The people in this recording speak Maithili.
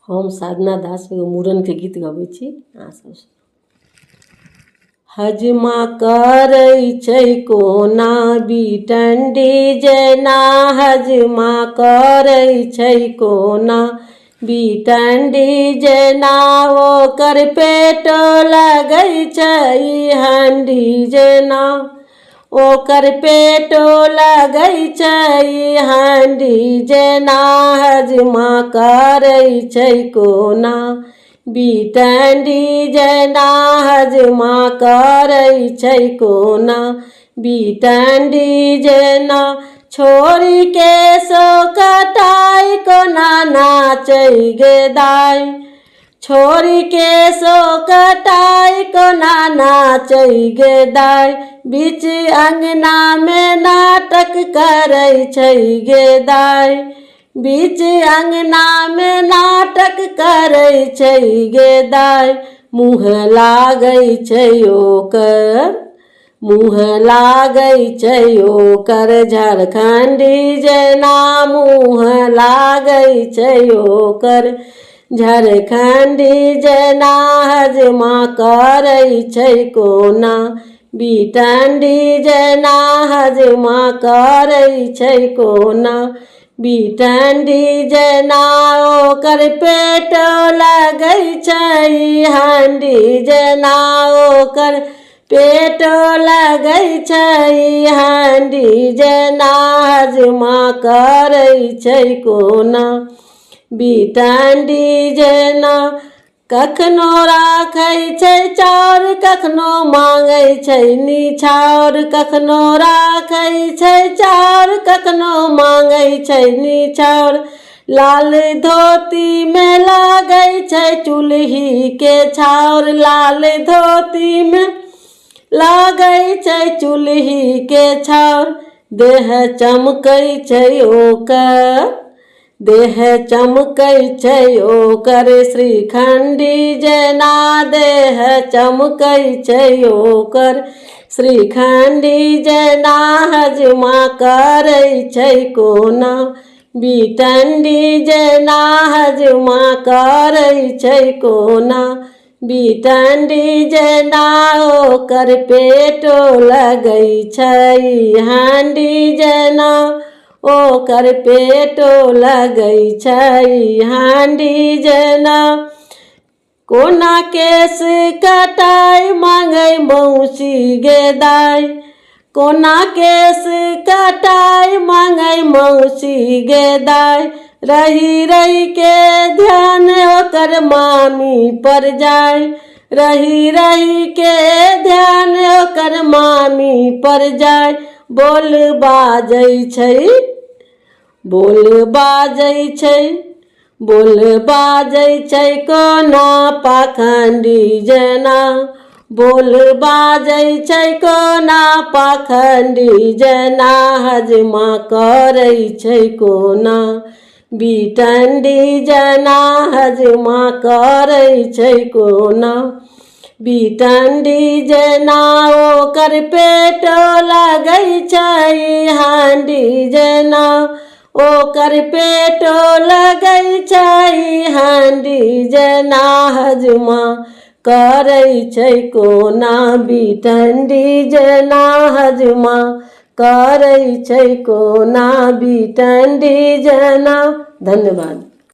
हम साधना दास एगो मूड़न के गीत गबै छी। अहाँ सब हजमा करै छै कोना बिटंडी जेना, हजमा करै छै कोना बिटंडी जेना, ओकर पेट लगै छै हंडी जेना, ओकर पेटो लगै छै हंडी जेना, हजमा करै छै कोना बिटंडी जेना, हजमा करै छै कोना बिटंडी जेना, छोरी के सो कटाई कोना नाचै गे दाई, छोरी के सो कटाई कोना नाचै गे दाई, बीच अंगना में नाटक करै छै गे दाई, बीच अंगना में नाटक करै छै गे दाई, मुँह लागै छै ओकर, मुँह लागै छै ओकर झारखंडी जेना, मुँह लागै छै ओकर झारखंडी जेना, हजमा करै छै कोना बिटंडी जेना, हजमा करै छै कोना बिटंडी जेना, ओकर पेट लगै छै हंडी जेना, ओकर पेट लगै छै हंडी जेना, हजमा करै छै कोना बिटंडी जेना, कखनो राखै छै चाउर कखनो मांगै छै निछाउर, कखनो राखै छै चाउर कखनो मांगै छै निछाउर, लाल धोती में लागै छै चूल्ही के छाउर, लाल धोती में लागै छै चूल्ही के छाउर, देह चमकै छै ओकर, देह चमकै छै ओकर श्रीखंडी जेना, देह चमकै छै ओकर श्रीखंडी जेना, हजमा करै छै कोना बिटंडी जेना, हजमा करै छै कोना बिटंडी जेना, ओकर पेटो लगै छै हंडी जेना, ओकर पेटो लगै छै हंडी जेना, कोना केस कटाई मांगै मौसी गे दाई, कोना केस कटाई मांगै मौसी गे दाई, रही रही के ध्यान ओकर मामी पर जाय, रही रही के ध्यान ओकर मामी पर जाय, बोल बाजै छै, बोल बाजै छै, बोल बाजै छै कोना पाखंडी जेना, बोल बाजै छै कोना पाखंडी जेना, हजमा करै छै कोना बिटंडी जेना, हजमा करै छै कोना बिटंडी जेना, ओकर पेट लगै छै हंडी जेना, ओकर पेटो लगै छै हंडी जेना, हजमा करै छै कोना बिटंडी जेना, हजमा करै छै कोना बिटंडी जेना। धन्यवाद।